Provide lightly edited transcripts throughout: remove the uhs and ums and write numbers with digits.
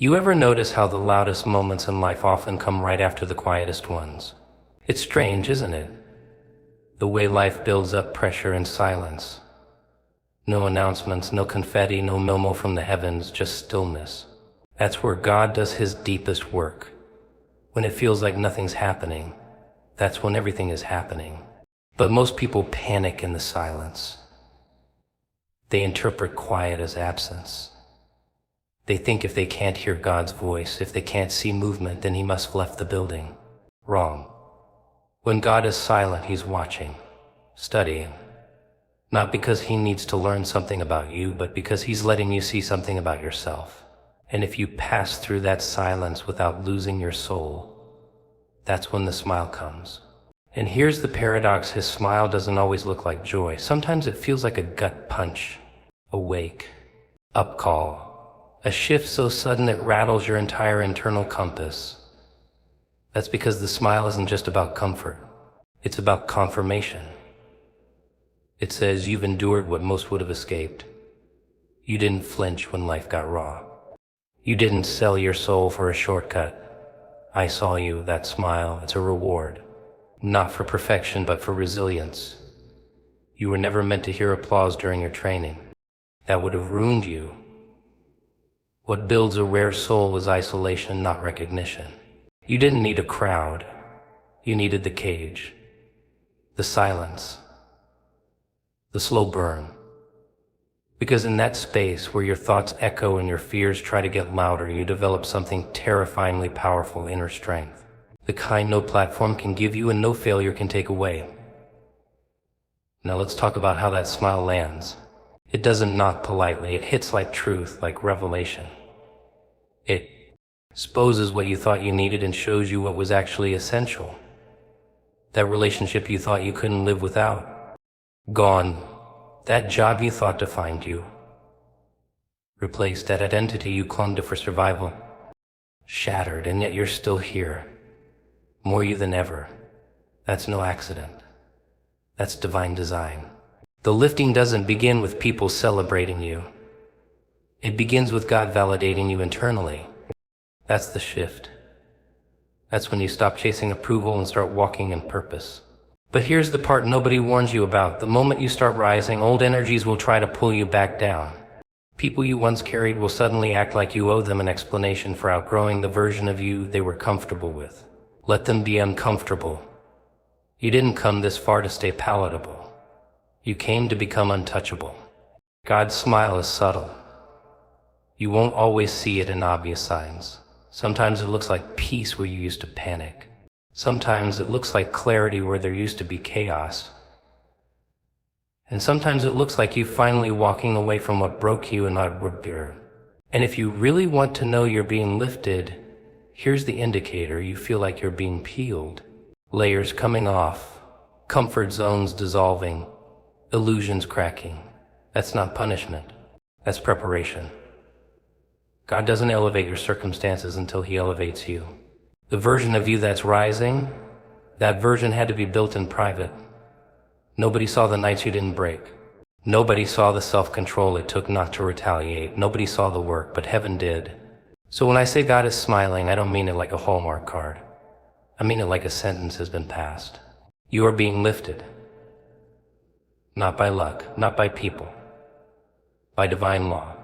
You ever notice how the loudest moments in life often come right after the quietest ones? It's strange, isn't it? The way life builds up pressure in silence. No announcements, no confetti, no memo from the heavens, just stillness. That's where God does his deepest work. When it feels like nothing's happening, that's when everything is happening. But most people panic in the silence. They interpret quiet as absence. They think if they can't hear God's voice, if they can't see movement, then he must have left the building. Wrong. When God is silent, he's watching, studying. Not because he needs to learn something about you, but because he's letting you see something about yourself. And if you pass through that silence without losing your soul, that's when the smile comes. And here's the paradox: his smile doesn't always look like joy. Sometimes it feels like a gut punch, a wake, up call. A shift so sudden it rattles your entire internal compass. That's because the smile isn't just about comfort. It's about confirmation. It says you've endured what most would have escaped. You didn't flinch when life got raw. You didn't sell your soul for a shortcut. I saw you. That smile, it's a reward. Not for perfection, but for resilience. You were never meant to hear applause during your training. That would have ruined you. What builds a rare soul is isolation, not recognition. You didn't need a crowd. You needed the cage, the silence, the slow burn. Because in that space where your thoughts echo and your fears try to get louder, you develop something terrifyingly powerful: inner strength. The kind no platform can give you and no failure can take away. Now let's talk about how that smile lands. It doesn't knock politely. It hits like truth, like revelation. It exposes what you thought you needed and shows you what was actually essential. That relationship you thought you couldn't live without, gone. That job you thought defined you, replaced. That identity you clung to for survival, shattered. And yet you're still here, more you than ever. That's no accident. That's divine design. The lifting doesn't begin with people celebrating you. It begins with God validating you internally. That's the shift. That's when you stop chasing approval and start walking in purpose. But here's the part nobody warns you about. The moment you start rising, old energies will try to pull you back down. People you once carried will suddenly act like you owe them an explanation for outgrowing the version of you they were comfortable with. Let them be uncomfortable. You didn't come this far to stay palatable. You came to become untouchable. God's smile is subtle. You won't always see it in obvious signs. Sometimes it looks like peace where you used to panic. Sometimes it looks like clarity where there used to be chaos. And sometimes it looks like you finally walking away from what broke you and not repair. And if you really want to know you're being lifted, here's the indicator: you feel like you're being peeled. Layers coming off, comfort zones dissolving, illusions cracking. That's not punishment. That's preparation. God doesn't elevate your circumstances until he elevates you. The version of you that's rising, that version had to be built in private. Nobody saw the nights you didn't break. Nobody saw the self-control it took not to retaliate. Nobody saw the work, but heaven did. So when I say God is smiling, I don't mean it like a Hallmark card. I mean it like a sentence has been passed. You are being lifted. Not by luck, not by people, by divine law.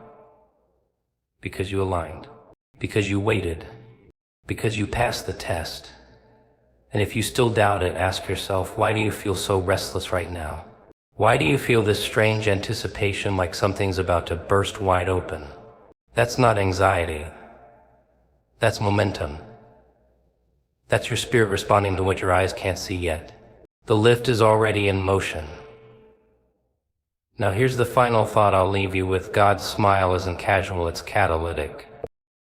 Because you aligned, because you waited, because you passed the test. And if you still doubt it, ask yourself, why do you feel so restless right now? Why do you feel this strange anticipation like something's about to burst wide open? That's not anxiety. That's momentum. That's your spirit responding to what your eyes can't see yet. The lift is already in motion. Now here's the final thought I'll leave you with. God's smile isn't casual, it's catalytic.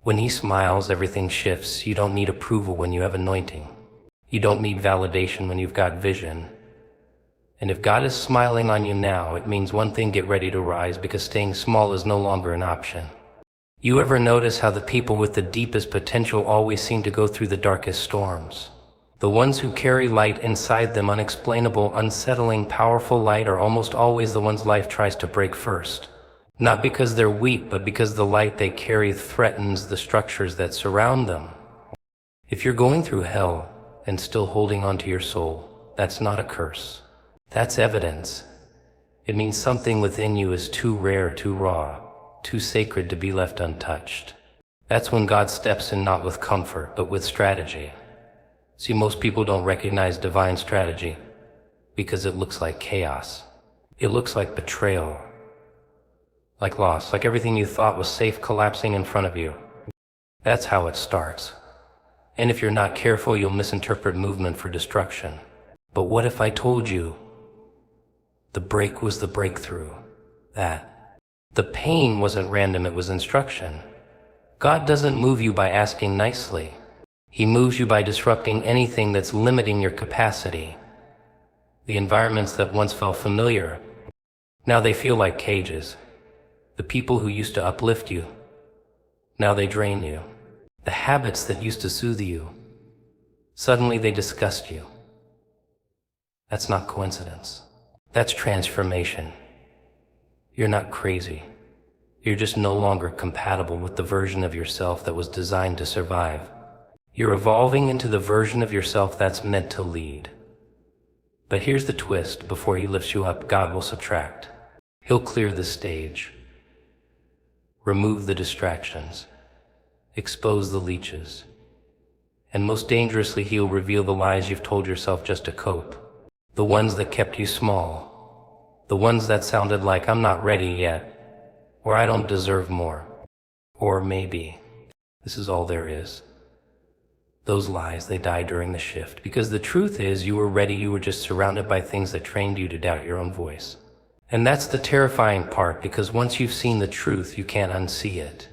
When he smiles, everything shifts. You don't need approval when you have anointing. You don't need validation when you've got vision. And if God is smiling on you now, it means one thing: get ready to rise, because staying small is no longer an option. You ever notice how the people with the deepest potential always seem to go through the darkest storms? The ones who carry light inside them, unexplainable, unsettling, powerful light, are almost always the ones life tries to break first. Not because they're weak, but because the light they carry threatens the structures that surround them. If you're going through hell and still holding on to your soul, that's not a curse. That's evidence. It means something within you is too rare, too raw, too sacred to be left untouched. That's when God steps in, not with comfort, but with strategy. See, most people don't recognize divine strategy because it looks like chaos. It looks like betrayal, like loss, like everything you thought was safe collapsing in front of you. That's how it starts. And if you're not careful, you'll misinterpret movement for destruction. But what if I told you the break was the breakthrough? That the pain wasn't random, it was instruction. God doesn't move you by asking nicely. He moves you by disrupting anything that's limiting your capacity. The environments that once felt familiar, now they feel like cages. The people who used to uplift you, now they drain you. The habits that used to soothe you, suddenly they disgust you. That's not coincidence. That's transformation. You're not crazy. You're just no longer compatible with the version of yourself that was designed to survive. You're evolving into the version of yourself that's meant to lead. But here's the twist: before he lifts you up, God will subtract. He'll clear the stage, remove the distractions, expose the leeches, and most dangerously, he'll reveal the lies you've told yourself just to cope. The ones that kept you small. The ones that sounded like, I'm not ready yet, or I don't deserve more, or maybe this is all there is. Those lies, they die during the shift, because the truth is you were ready, you were just surrounded by things that trained you to doubt your own voice. And that's the terrifying part, because once you've seen the truth, you can't unsee it.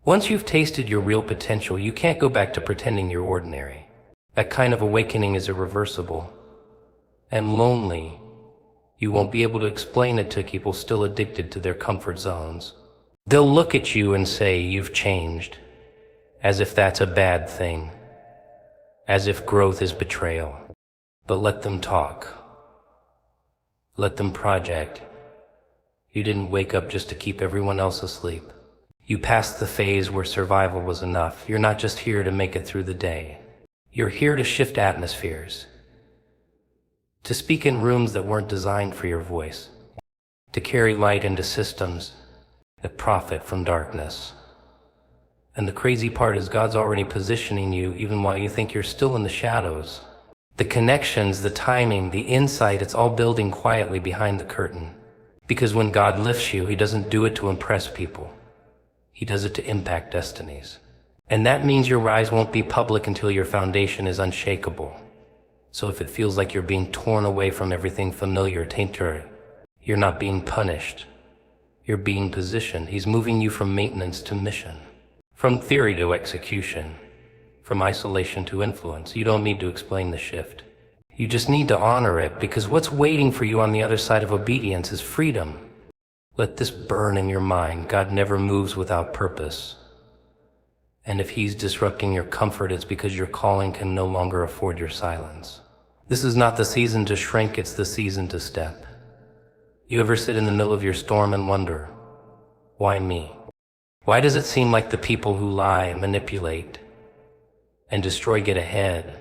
Once you've tasted your real potential, you can't go back to pretending you're ordinary. That kind of awakening is irreversible and lonely. You won't be able to explain it to people still addicted to their comfort zones. They'll look at you and say, you've changed, as if that's a bad thing, as if growth is betrayal. But let them talk. Let them project. You didn't wake up just to keep everyone else asleep. You passed the phase where survival was enough. You're not just here to make it through the day. You're here to shift atmospheres, to speak in rooms that weren't designed for your voice, to carry light into systems that profit from darkness. And the crazy part is God's already positioning you even while you think you're still in the shadows. The connections, the timing, the insight, it's all building quietly behind the curtain. Because when God lifts you, he doesn't do it to impress people. He does it to impact destinies. And that means your rise won't be public until your foundation is unshakable. So if it feels like you're being torn away from everything familiar, you're not being punished. You're being positioned. He's moving you from maintenance to mission, from theory to execution, from isolation to influence. You don't need to explain the shift. You just need to honor it, because what's waiting for you on the other side of obedience is freedom. Let this burn in your mind. God never moves without purpose. And if he's disrupting your comfort, it's because your calling can no longer afford your silence. This is not the season to shrink, it's the season to step. You ever sit in the middle of your storm and wonder, why me? Why does it seem like the people who lie, manipulate, and destroy get ahead,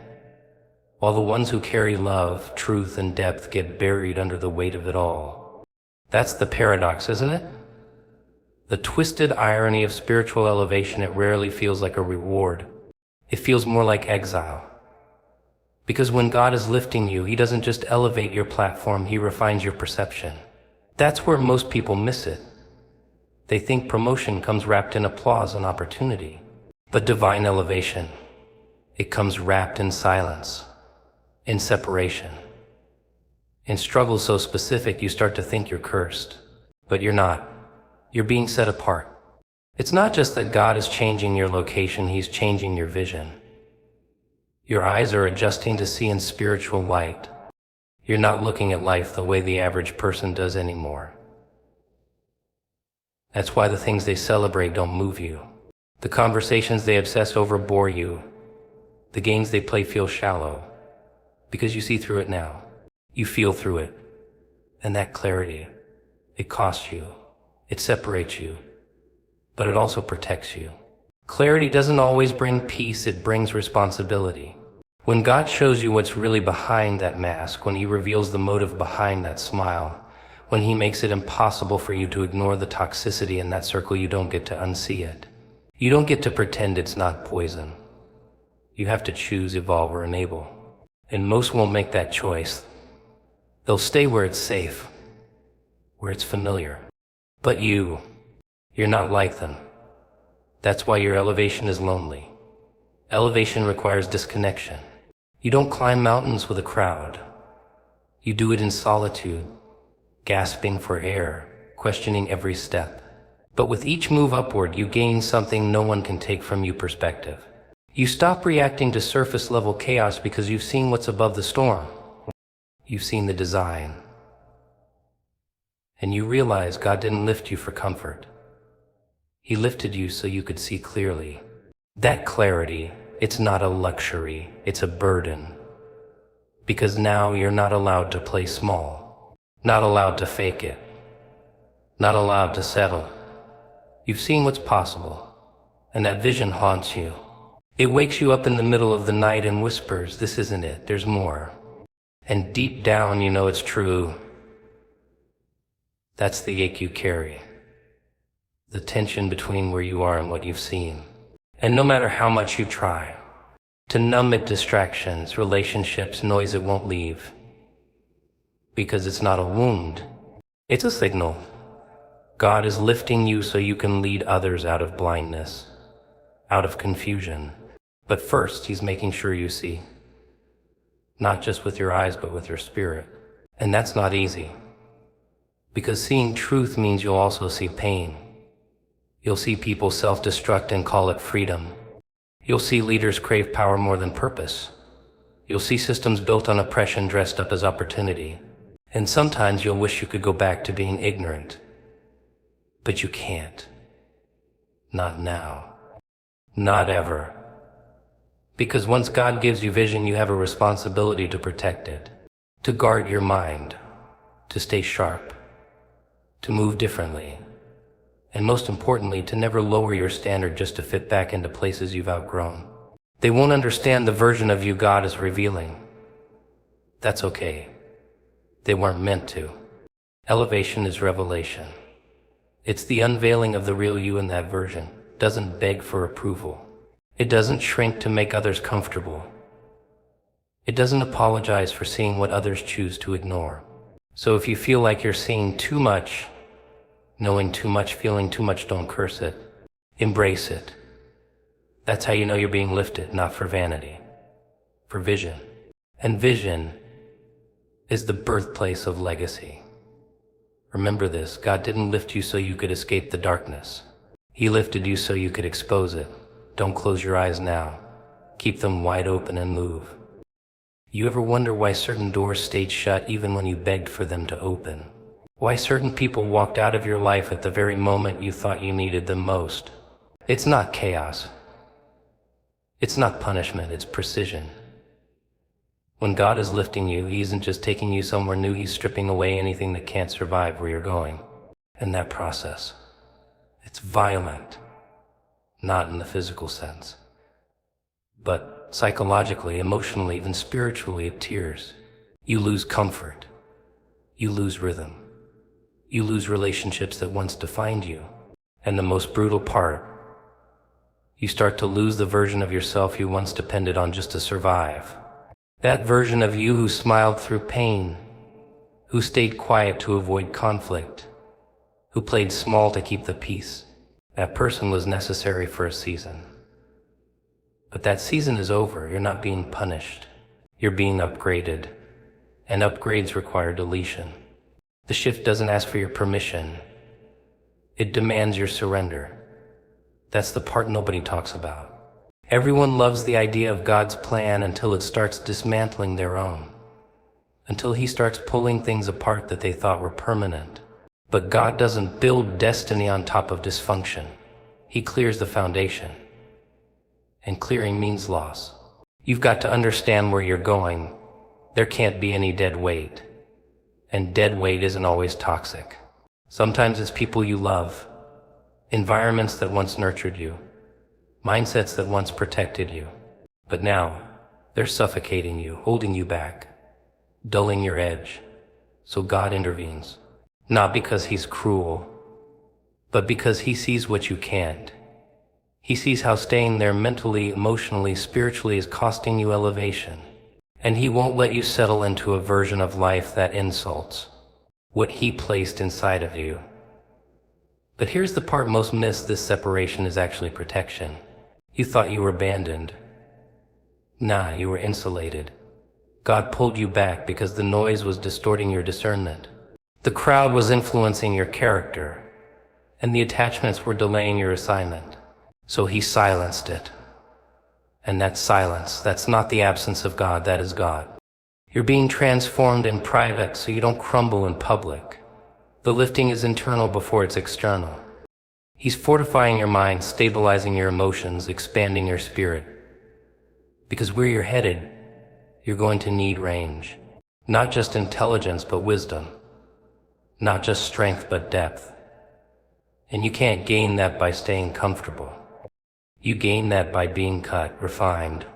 while the ones who carry love, truth, and depth get buried under the weight of it all? That's the paradox, isn't it? The twisted irony of spiritual elevation. It rarely feels like a reward. It feels more like exile. Because when God is lifting you, he doesn't just elevate your platform, he refines your perception. That's where most people miss it. They think promotion comes wrapped in applause and opportunity. But divine elevation, it comes wrapped in silence, in separation, in struggles so specific you start to think you're cursed. But you're not. You're being set apart. It's not just that God is changing your location, he's changing your vision. Your eyes are adjusting to see in spiritual light. You're not looking at life the way the average person does anymore. That's why the things they celebrate don't move you. The conversations they obsess over bore you. The games they play feel shallow. Because you see through it now. You feel through it. And that clarity, it costs you. It separates you, but it also protects you. Clarity doesn't always bring peace, it brings responsibility. When God shows you what's really behind that mask, when He reveals the motive behind that smile, when He makes it impossible for you to ignore the toxicity in that circle, you don't get to unsee it. You don't get to pretend it's not poison. You have to choose, evolve, or enable. And most won't make that choice. They'll stay where it's safe, where it's familiar. But you're not like them. That's why your elevation is lonely. Elevation requires disconnection. You don't climb mountains with a crowd. You do it in solitude, gasping for air, questioning every step. But with each move upward, you gain something no one can take from you: perspective. You stop reacting to surface level chaos because you've seen what's above the storm. You've seen the design. And you realize God didn't lift you for comfort. He lifted you so you could see clearly. That clarity, it's not a luxury, it's a burden. Because now you're not allowed to play small, not allowed to fake it, not allowed to settle. You've seen what's possible, and that vision haunts you. It wakes you up in the middle of the night and whispers, "This isn't it, there's more." And deep down you know it's true. That's the ache you carry. The tension between where you are and what you've seen. And no matter how much you try to numb it, distractions, relationships, noise, it won't leave. Because it's not a wound, it's a signal. God is lifting you so you can lead others out of blindness, out of confusion. But first, He's making sure you see. Not just with your eyes, but with your spirit. And that's not easy. Because seeing truth means you'll also see pain. You'll see people self-destruct and call it freedom. You'll see leaders crave power more than purpose. You'll see systems built on oppression dressed up as opportunity. And sometimes you'll wish you could go back to being ignorant. But you can't. Not now. Not ever. Because once God gives you vision, you have a responsibility to protect it, to guard your mind, to stay sharp, to move differently, and most importantly, to never lower your standard just to fit back into places you've outgrown. They won't understand the version of you God is revealing. That's okay. They weren't meant to. Elevation is revelation. It's the unveiling of the real you in that version. It doesn't beg for approval. It doesn't shrink to make others comfortable. It doesn't apologize for seeing what others choose to ignore. So if you feel like you're seeing too much, knowing too much, feeling too much, don't curse it. Embrace it. That's how you know you're being lifted, not for vanity, for vision. And vision is the birthplace of legacy. Remember this, God didn't lift you so you could escape the darkness. He lifted you so you could expose it. Don't close your eyes now. Keep them wide open and move. You ever wonder why certain doors stayed shut even when you begged for them to open? Why certain people walked out of your life at the very moment you thought you needed them most? It's not chaos. It's not punishment, it's precision. When God is lifting you, He isn't just taking you somewhere new, He's stripping away anything that can't survive where you're going. And that process, it's violent. Not in the physical sense, but psychologically, emotionally, even spiritually, it tears. You lose comfort. You lose rhythm. You lose relationships that once defined you. And the most brutal part, you start to lose the version of yourself you once depended on just to survive. That version of you who smiled through pain, who stayed quiet to avoid conflict, who played small to keep the peace. That person was necessary for a season. But that season is over. You're not being punished. You're being upgraded. And upgrades require deletion. The shift doesn't ask for your permission. It demands your surrender. That's the part nobody talks about. Everyone loves the idea of God's plan until it starts dismantling their own. Until He starts pulling things apart that they thought were permanent. But God doesn't build destiny on top of dysfunction. He clears the foundation. And clearing means loss. You've got to understand where you're going. There can't be any dead weight. And dead weight isn't always toxic. Sometimes it's people you love, environments that once nurtured you, mindsets that once protected you. But now, they're suffocating you, holding you back, dulling your edge. So God intervenes, not because he's cruel, but because he sees what you can't. He sees how staying there mentally, emotionally, spiritually is costing you elevation. And he won't let you settle into a version of life that insults what he placed inside of you. But here's the part most miss: this separation is actually protection. You thought you were abandoned. Nah, you were insulated. God pulled you back because the noise was distorting your discernment. The crowd was influencing your character, and the attachments were delaying your assignment. So he silenced it. And that silence, that's not the absence of God, that is God. You're being transformed in private so you don't crumble in public. The lifting is internal before it's external. He's fortifying your mind, stabilizing your emotions, expanding your spirit. Because where you're headed, you're going to need range. Not just intelligence, but wisdom. Not just strength, but depth. And you can't gain that by staying comfortable. You gain that by being cut, refined,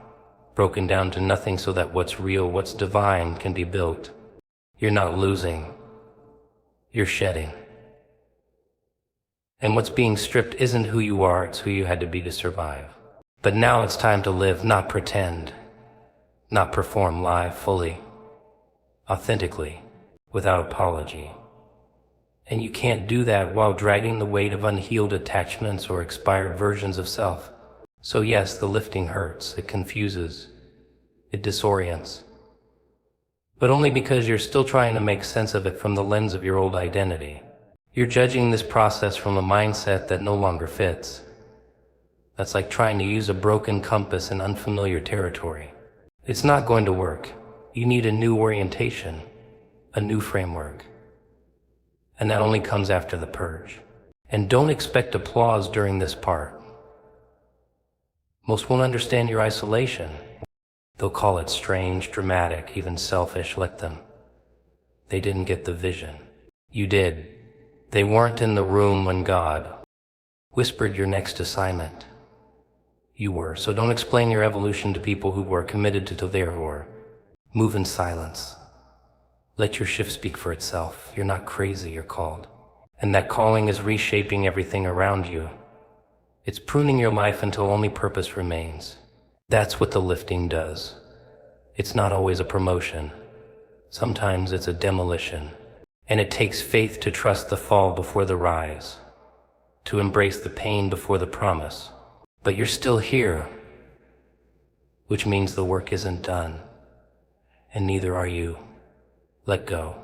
broken down to nothing so that what's real, what's divine can be built. You're not losing. You're shedding. And what's being stripped isn't who you are, it's who you had to be to survive. But now it's time to live, not pretend, not perform live fully, authentically, without apology. And you can't do that while dragging the weight of unhealed attachments or expired versions of self. So yes, the lifting hurts, it confuses, it disorients. But only because you're still trying to make sense of it from the lens of your old identity. You're judging this process from a mindset that no longer fits. That's like trying to use a broken compass in unfamiliar territory. It's not going to work. You need a new orientation, a new framework. And that only comes after the purge. And don't expect applause during this part. Most won't understand your isolation. They'll call it strange, dramatic, even selfish. Let them. They didn't get the vision. You did. They weren't in the room when God whispered your next assignment. You were. So don't explain your evolution to people who were committed to their war. Move in silence. Let your shift speak for itself. You're not crazy, you're called. And that calling is reshaping everything around you. It's pruning your life until only purpose remains. That's what the lifting does. It's not always a promotion. Sometimes it's a demolition. And it takes faith to trust the fall before the rise, to embrace the pain before the promise. But you're still here, which means the work isn't done. And neither are you. Let go.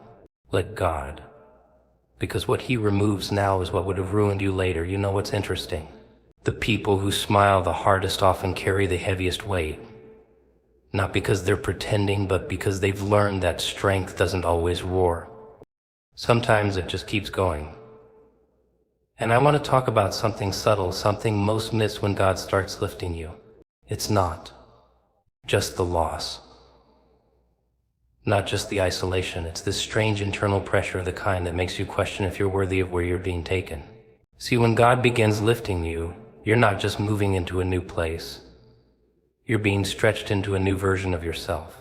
Let God. Because what he removes now is what would have ruined you later. You know what's interesting? The people who smile the hardest often carry the heaviest weight. Not because they're pretending, but because they've learned that strength doesn't always roar. Sometimes it just keeps going. And I want to talk about something subtle, something most miss when God starts lifting you. It's not just the loss. Not just the isolation. It's this strange internal pressure, the kind that makes you question if you're worthy of where you're being taken. See, when God begins lifting you, you're not just moving into a new place. You're being stretched into a new version of yourself.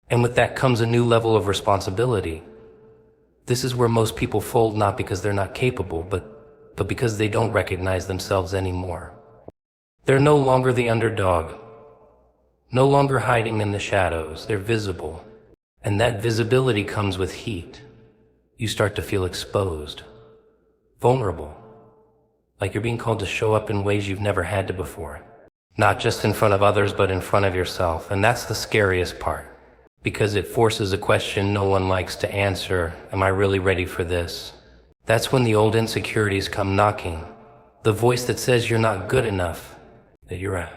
And with that comes a new level of responsibility. This is where most people fold, not because they're not capable, but because they don't recognize themselves anymore. They're no longer the underdog, no longer hiding in the shadows. They're visible. And that visibility comes with heat. You start to feel exposed, vulnerable, like you're being called to show up in ways you've never had to before. Not just in front of others, but in front of yourself. And that's the scariest part, because it forces a question no one likes to answer. Am I really ready for this? That's when the old insecurities come knocking. The voice that says you're not good enough, that you're a